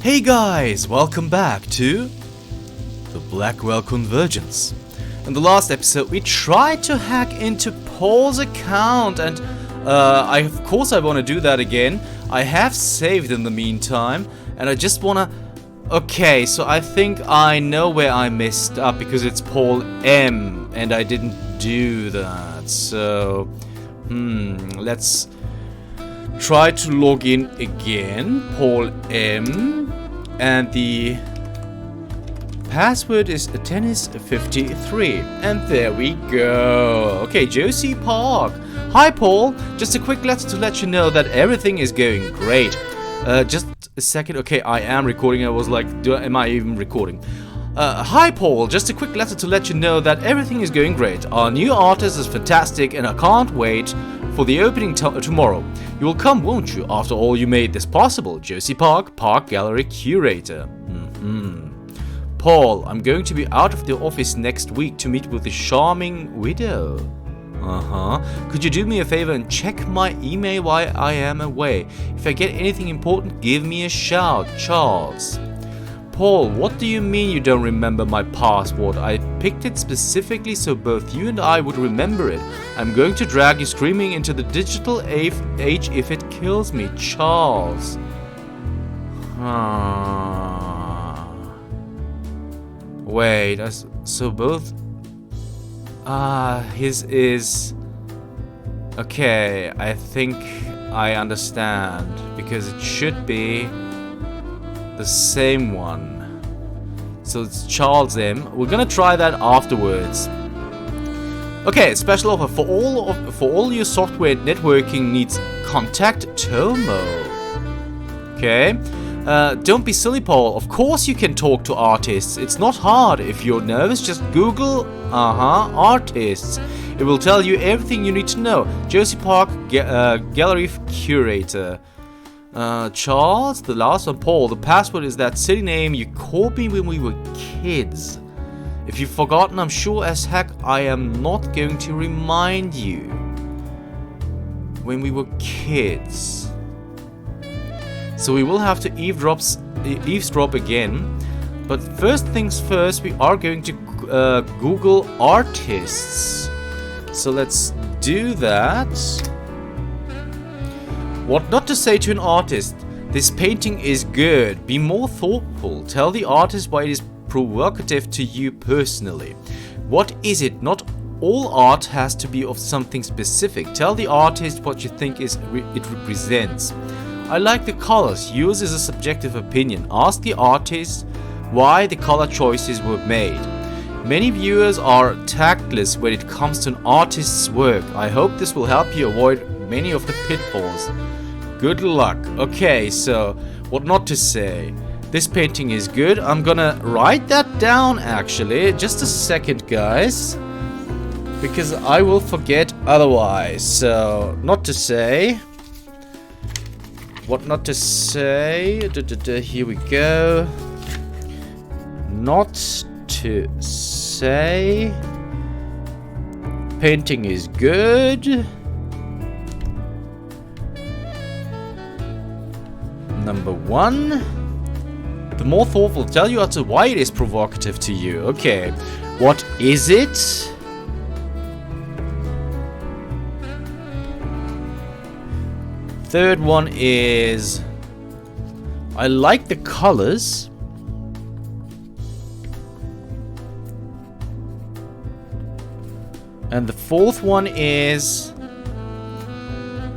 Hey guys, welcome back to the Blackwell Convergence. In the last episode we tried to hack into Paul's account and of course I want to do that again. I have saved in the meantime and I just want to... Okay, so I think I know where I messed up because it's Paul M and I didn't do that. So, let's try to log in again. Paul M. And the password is tennis53. And there we go. Okay, Josie Park. Hi Paul. Just a quick letter to let you know that everything is going great. Just a second. Okay, I am recording. I was like, am I even recording? Hi Paul. Just a quick letter to let you know that everything is going great. Our new artist is fantastic and I can't wait for the opening tomorrow. You will come, won't you? After all, you made this possible. Josie Park, Park Gallery Curator. Paul, I'm going to be out of the office next week to meet with the charming widow. Could you do me a favor and check my email while I am away? If I get anything important, give me a shout. Charles. Paul, what do you mean you don't remember my password? I picked it specifically so both you and I would remember it. I'm going to drag you screaming into the digital age if it kills me. Charles. Wait, so both... his is... Okay, I think I understand. Because it should be... the same one. So it's Charles M. We're gonna try that afterwards. Okay, special offer for all your software networking needs. Contact Tomo. Okay. Don't be silly, Paul. Of course you can talk to artists. It's not hard. If you're nervous, just Google artists. It will tell you everything you need to know. Josie Park, Gallery Curator. Charles, the last one. Paul, the password is that silly name you called me when we were kids. If you've forgotten, I'm sure as heck I am not going to remind you. When we were kids. So we will have to eavesdrop again. But first things first, we are going to Google artists. So let's do that. What not to say to an artist? This painting is good. Be more thoughtful. Tell the artist why it is provocative to you personally. What is it? Not all art has to be of something specific. Tell the artist what you think it represents. I like the colors. Yours is a subjective opinion. Ask the artist why the color choices were made. Many viewers are tactless when it comes to an artist's work. I hope this will help you avoid many of the pitfalls. Good luck. Okay, so what not to say. This painting is good. I'm gonna write that down actually. Just a second, guys. Because I will forget otherwise. So, not to say. What not to say. Here we go. Not to say. Painting is good. Number one. The more thoughtful, tell you why it is provocative to you. Okay. What is it? Third one is... I like the colors. And the fourth one is...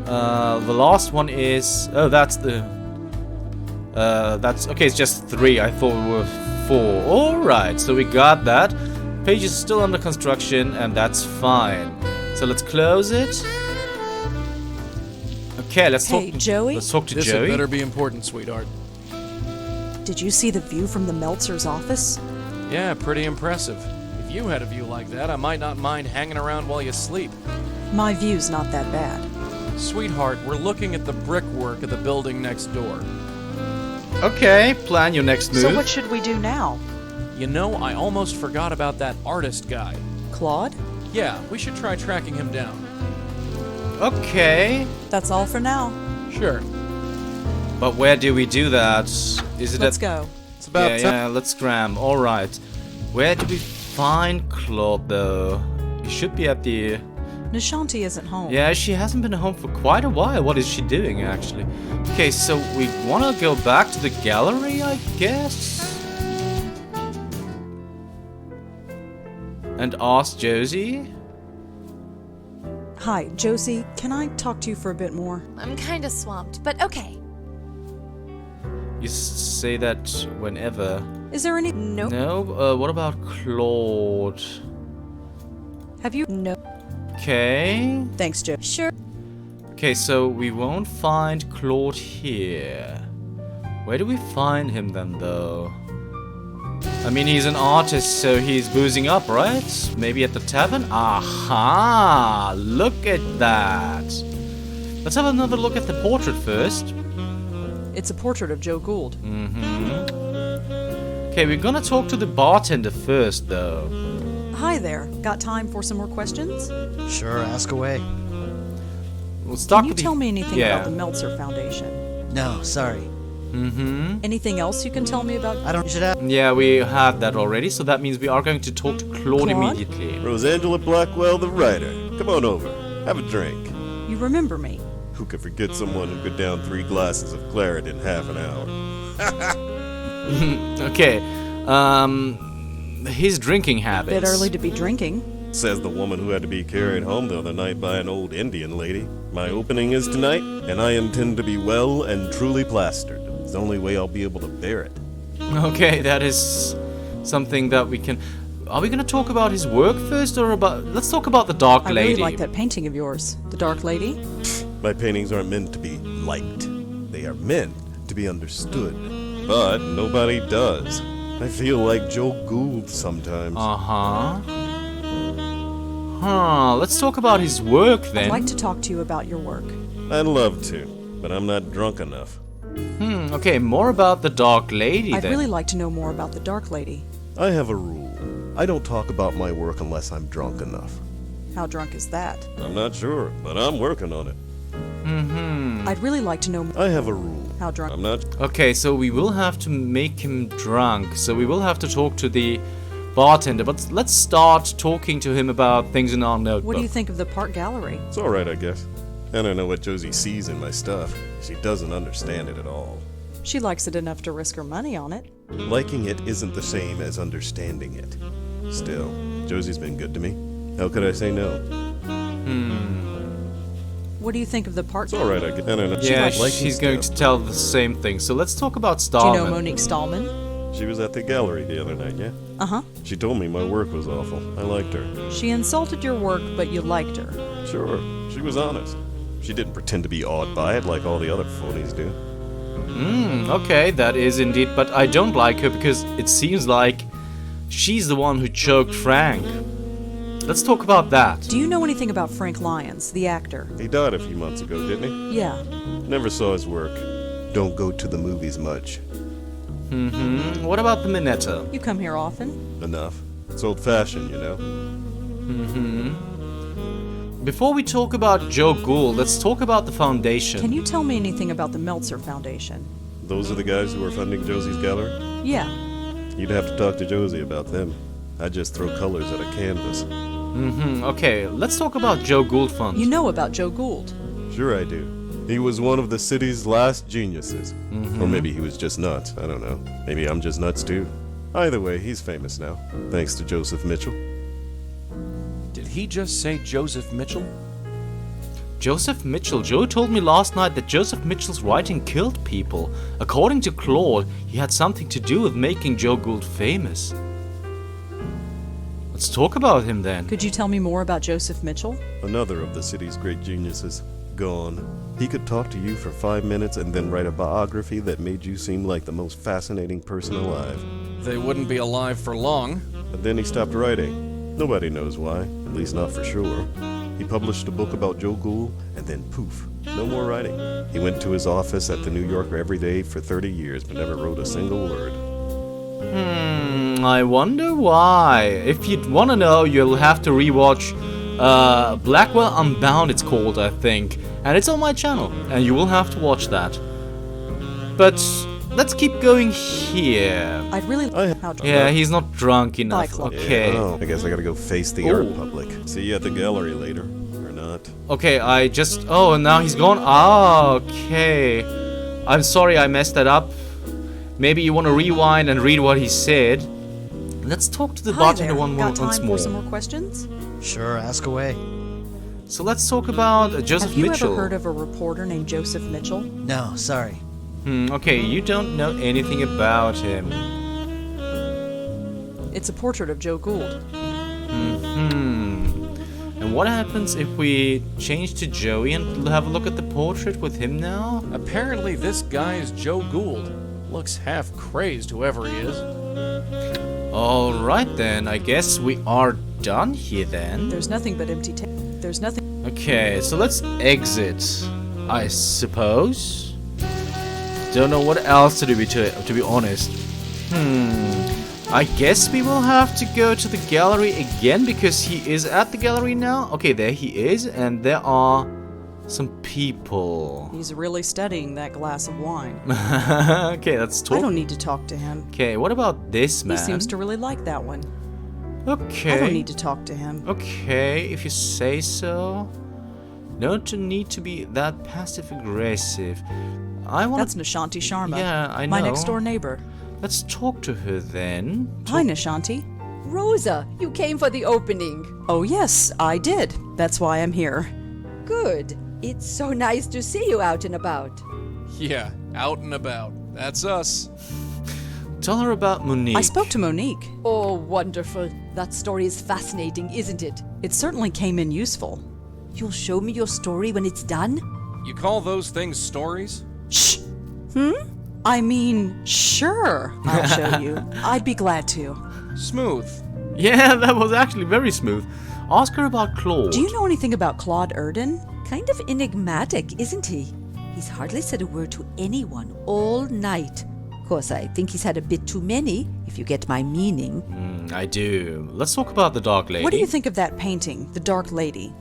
the last one is... Oh, that's the... that's... Okay, it's just 3. I thought it were 4. Alright, so we got that. Page is still under construction, and that's fine. So let's close it. Okay, let's talk to Joey. Let's talk to Joey. This better be important, sweetheart. Did you see the view from the Meltzer's office? Yeah, pretty impressive. If you had a view like that, I might not mind hanging around while you sleep. My view's not that bad. Sweetheart, we're looking at the brickwork of the building next door. Okay, plan your next move. So what should we do now? You know, I almost forgot about that artist guy. Claude? Yeah, we should try tracking him down. Okay. That's all for now. Sure. But where do we do that? Is it Let's at... go. It's about Yeah, time. yeah, let's scram. Alright. Where do we find Claude, though? He should be at the... Nishanti isn't home. Yeah, she hasn't been home for quite a while. What is she doing, actually? Okay, so we want to go back to the gallery, I guess? And ask Josie? Hi, Josie. Can I talk to you for a bit more? I'm kinda swamped, but okay. You say that whenever. Is there any... Nope. No? What about Claude? Have you... No. Okay. Thanks, Joe. Sure. Okay, so we won't find Claude here. Where do we find him then, though? I mean, he's an artist, so he's boozing up, right? Maybe at the tavern? Aha! Look at that! Let's have another look at the portrait first. It's a portrait of Joe Gould. Okay, we're gonna talk to the bartender first, though. Hi there. Got time for some more questions? Sure, ask away. We'll start Can you with tell me anything yeah. about the Meltzer Foundation? No, sorry. Anything else you can tell me about... I don't. You should ask. Yeah, we had that already, so that means we are going to talk to Claude Claude? immediately. Rosangela Blackwell, the writer. Come on over. Have a drink. You remember me? Who could forget someone who could down 3 glasses of claret in half an hour? Okay, his drinking habits. Bit early to be drinking. Says the woman who had to be carried home the other night by an old Indian lady. My opening is tonight, and I intend to be well and truly plastered. It's the only way I'll be able to bear it. Okay, that is something that we can... Are we going to talk about his work first, or about... Let's talk about the Dark I Lady. really like that painting of yours. The Dark Lady? My paintings aren't meant to be liked. They are meant to be understood. But nobody does. I feel like Joe Gould sometimes. Uh-huh. Huh, let's talk about his work then. I'd like to talk to you about your work. I'd love to, but I'm not drunk enough. Okay, more about the Dark Lady I'd then. really like to know more about the Dark Lady. I have a rule. I don't talk about my work unless I'm drunk enough. How drunk is that? I'm not sure, but I'm working on it. I'd really like to know I have a rule. how drunk... I'm not... Okay, so we will have to make him drunk. So we will have to talk to the bartender. But let's start talking to him about things in our notebook. What do you think of the Park Gallery? It's alright, I guess. I don't know what Josie sees in my stuff. She doesn't understand it at all. She likes it enough to risk her money on it. Liking it isn't the same as understanding it. Still, Josie's been good to me. How could I say no? What do you think of the Park It's alright, I don't know. Yeah, likes liking she's going to stuff. tell the same thing. So let's talk about Do Starman. you know Monique Stallman? She was at the gallery the other night, yeah? Uh-huh. She told me my work was awful. I liked her. She insulted your work, but you liked her. Sure, she was honest. She didn't pretend to be awed by it like all the other phonies do. Okay, that is indeed. But I don't like her because it seems like she's the one who choked Frank. Let's talk about that. Do you know anything about Frank Lyons, the actor? He died a few months ago, didn't he? Yeah. Never saw his work. Don't go to the movies much. What about the Minetta? You come here often? Enough. It's old-fashioned, you know? Before we talk about Joe Gould, let's talk about the foundation. Can you tell me anything about the Meltzer Foundation? Those are the guys who are funding Josie's gallery? Yeah. You'd have to talk to Josie about them. I just throw colors at a canvas. Okay, let's talk about Joe Gould Fund. You know about Joe Gould. Sure I do. He was one of the city's last geniuses. Or maybe he was just nuts. I don't know. Maybe I'm just nuts too. Either way, he's famous now. Thanks to Joseph Mitchell. Did he just say Joseph Mitchell? Joseph Mitchell. Joe told me last night that Joseph Mitchell's writing killed people. According to Claude, he had something to do with making Joe Gould famous. Let's talk about him then. Could you tell me more about Joseph Mitchell? Another of the city's great geniuses. Gone. He could talk to you for 5 minutes and then write a biography that made you seem like the most fascinating person alive. They wouldn't be alive for long. But then he stopped writing. Nobody knows why, at least not for sure. He published a book about Joe Gould, and then poof, no more writing. He went to his office at the New Yorker every day for 30 years, but never wrote a single word. I wonder why. If you'd want to know, you'll have to rewatch Blackwell Unbound, it's called, I think. And it's on my channel, and you will have to watch that. but let's keep going here. I'd really I- how Yeah, he's not drunk enough. Claude. Okay. Oh, I guess I gotta go face the art public. See you at the gallery later. Or not. Okay, I just... Oh, and now he's gone? Ah, okay. I'm sorry I messed that up. Maybe you want to rewind and read what he said. Let's talk to the Hi bartender there. once Got time more. for some more questions? Sure, ask away. So let's talk about Joseph Have you Mitchell. ever heard of a reporter named Joseph Mitchell? No, sorry. Okay, you don't know anything about him. It's a portrait of Joe Gould. And what happens if we change to Joey and have a look at the portrait with him now? Apparently, this guy's Joe Gould. Looks half crazed, whoever he is. Alright then, I guess we are done here then. There's nothing but empty There's nothing. Okay, so let's exit, I suppose. Don't know what else to do to be honest. I guess we will have to go to the gallery again because he is at the gallery now. Okay, there he is, and there are some people. He's really studying that glass of wine. Okay, let's talk. I don't need to talk to him. Okay, what about this man? He seems to really like that one. Okay. I don't need to talk to him. Okay, if you say so. Don't need to be that passive aggressive. I want. That's Nishanti Sharma. Yeah, I My know. next door neighbor. Let's talk to her then. Hi, Nishanti. Rosa, you came for the opening. Oh, yes, I did. That's why I'm here. Good. It's so nice to see you out and about. Yeah, out and about. That's us. Tell her about Monique. I spoke to Monique. Oh, wonderful. That story is fascinating, isn't it? It certainly came in useful. You'll show me your story when it's done? You call those things stories? Shh. I mean, sure, I'll show you. I'd be glad to. Smooth. Yeah, that was actually very smooth. Ask her about Claude. Do you know anything about Claude Erden? Kind of enigmatic, isn't he? He's hardly said a word to anyone all night. Of course, I think he's had a bit too many, if you get my meaning. I do. Let's talk about the Dark Lady. What do you think of that painting, The Dark Lady?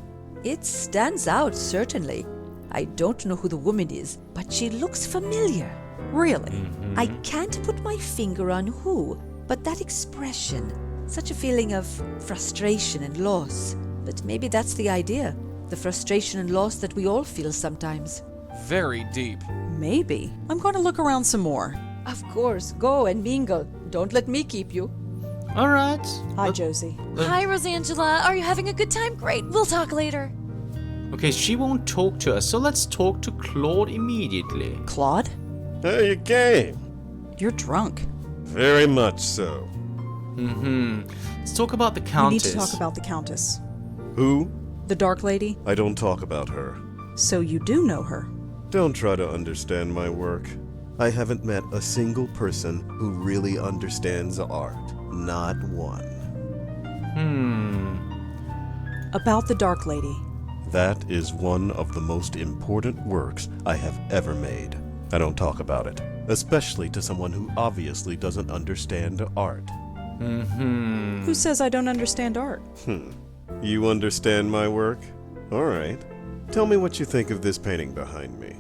It stands out, certainly. I don't know who the woman is, but she looks familiar. Really? I can't put my finger on who, but that expression, such a feeling of frustration and loss. But maybe that's the idea, the frustration and loss that we all feel sometimes. Very deep. Maybe. I'm going to look around some more. Of course, go and mingle. Don't let me keep you. All right. Hi, Josie. Hi, Rosangela. Are you having a good time? Great. We'll talk later. Okay, she won't talk to us, so let's talk to Claude immediately. Claude? Hey, you came. You're drunk. Very much so. Let's talk about the We need Countess. to talk about the Countess. Who? The Dark Lady? I don't talk about her. So you do know her. Don't try to understand my work. I haven't met a single person who really understands art. Not one. About the Dark Lady. That is one of the most important works I have ever made. I don't talk about it, especially to someone who obviously doesn't understand art. Who says I don't understand art? You understand my work? All right. Tell me what you think of this painting behind me.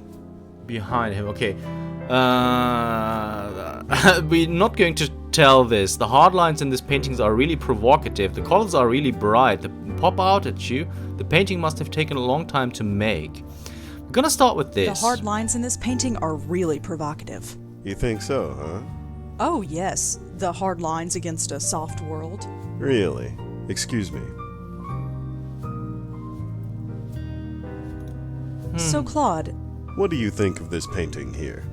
Behind him, okay. We're not going to tell this. The hard lines in these paintings are really provocative. The colors are really bright. They pop out at you. The painting must have taken a long time to make. We're gonna start with this. The hard lines in this painting are really provocative. You think so, huh? Oh, yes. The hard lines against a soft world. Really? Excuse me. So, Claude, What do you think of this painting here?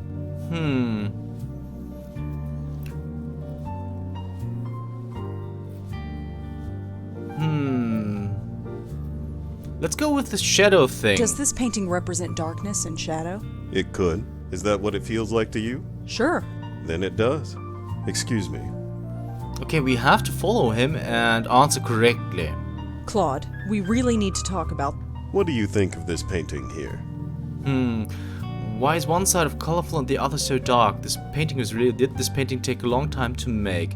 Let's go with the shadow thing. does this painting represent darkness and shadow? It could. Is that what it feels like to you? Sure. Then it does. Excuse me. Okay, we have to follow him and answer correctly. Claude, we really need to talk about. What do you think of this painting here? Why is one side of colorful and the other so dark? This painting did this painting take a long time to make?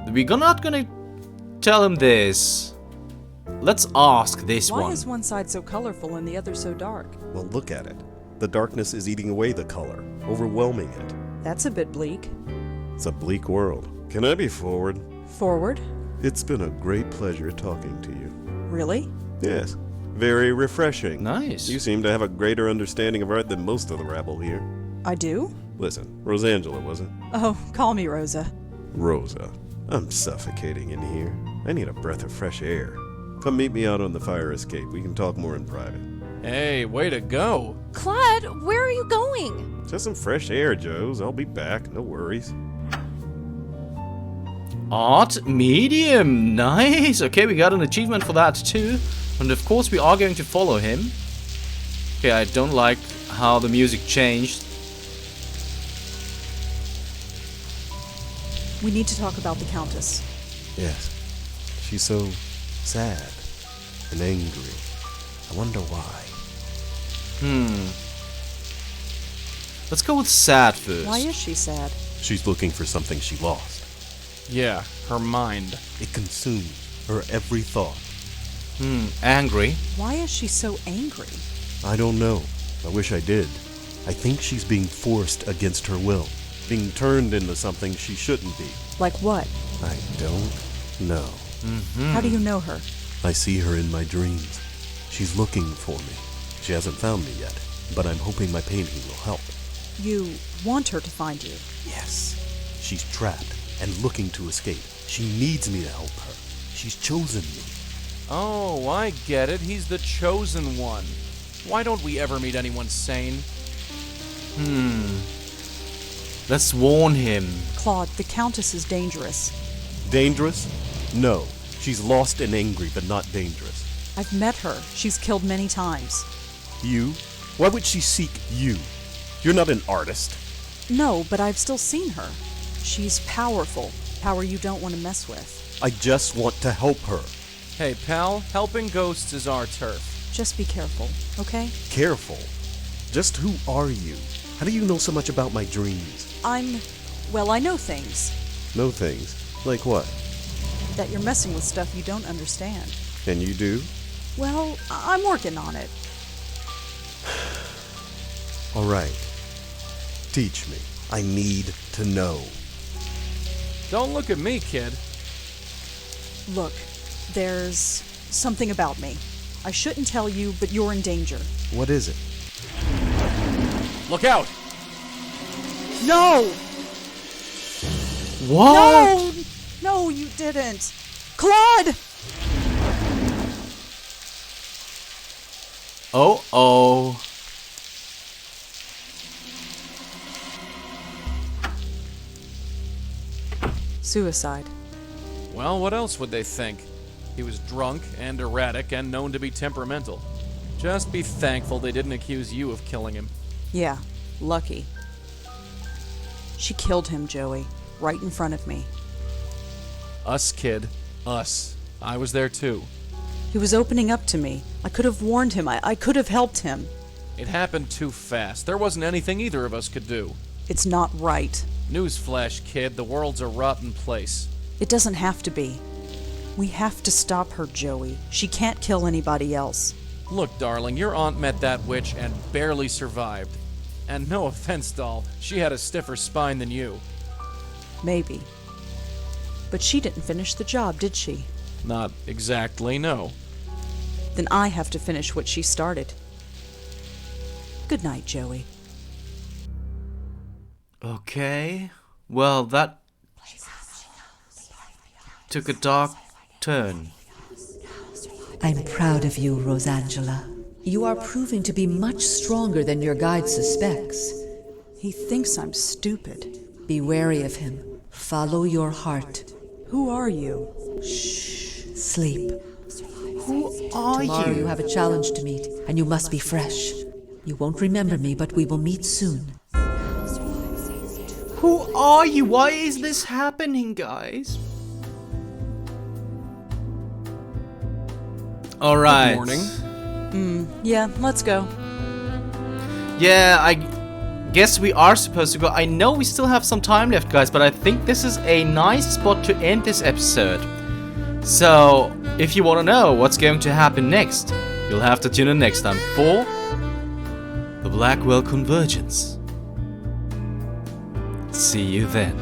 We're not gonna tell him this. Let's ask this Why one. is one side so colorful and the other so dark? Well, look at it. The darkness is eating away the color, overwhelming it. That's a bit bleak. It's a bleak world. Can I be forward? Forward? It's been a great pleasure talking to you. Really? Yes, very refreshing. Nice. You seem to have a greater understanding of art than most of the rabble here. I do? Listen, Rosangela, was it? Oh, call me Rosa. Rosa, I'm suffocating in here. I need a breath of fresh air. Come meet me out on the fire escape. We can talk more in private. Hey, way to go. Claude, where are you going? Just some fresh air, Joes. I'll be back. No worries. Art medium. Nice. Okay, we got an achievement for that too. And of course we are going to follow him. Okay, I don't like how the music changed. We need to talk about the Countess. Yes. She's so sad and angry. I wonder why. Let's go with sad first. Why is she sad? She's looking for something she lost. Yeah, her mind. It consumes her every thought. Angry. Why is she so angry? I don't know. I wish I did. I think she's being forced against her will. Being turned into something she shouldn't be. Like what? I don't know. How do you know her? I see her in my dreams. She's looking for me. She hasn't found me yet, but I'm hoping my painting will help. You want her to find you? Yes. She's trapped and looking to escape. She needs me to help her. She's chosen me. Oh, I get it. He's the chosen one. Why don't we ever meet anyone sane? Let's warn him. Claude, the Countess is dangerous. Dangerous? No. She's lost and angry, but not dangerous. I've met her. She's killed many times. You? Why would she seek you? You're not an artist. No, but I've still seen her. She's powerful. Power you don't want to mess with. I just want to help her. Hey, pal, helping ghosts is our turf. Just be careful, okay? Careful. Just who are you? How do you know so much about my dreams? Well, I know things. Know things? Like what? That you're messing with stuff you don't understand. And you do? Well, I'm working on it. All right. Teach me. I need to know. Don't look at me, kid. Look, there's something about me. I shouldn't tell you, but you're in danger. What is it? Look out! No! What? No, you didn't. Claude! Oh. Suicide. Well, what else would they think? He was drunk and erratic and known to be temperamental. Just be thankful they didn't accuse you of killing him. Yeah, lucky. She killed him, Joey, right in front of me. Us, kid. Us. I was there too. He was opening up to me. I could have warned him. I could have helped him. It happened too fast. There wasn't anything either of us could do. It's not right. Newsflash, kid. The world's a rotten place. It doesn't have to be. We have to stop her, Joey. She can't kill anybody else. Look, darling, your aunt met that witch and barely survived. And no offense, doll, she had a stiffer spine than you. Maybe. But she didn't finish the job, did she? Not exactly, no. Then I have to finish what she started. Good night, Joey. Okay. Well, that took a dark turn. I'm proud of you, Rosangela. You are proving to be much stronger than your guide suspects. He thinks I'm stupid. Be wary of him. Follow your heart. Who are you? Sleep. Who are Tomorrow you? you have a challenge to meet, and you must be fresh. You won't remember me, but we will meet soon. Who are you? Why is this happening, guys? Alright. Good morning. Yeah, let's go. Yeah, I guess we are supposed to go. I know we still have some time left, guys, but I think this is a nice spot to end this episode. So, if you want to know what's going to happen next, you'll have to tune in next time for the Blackwell Convergence. See you then.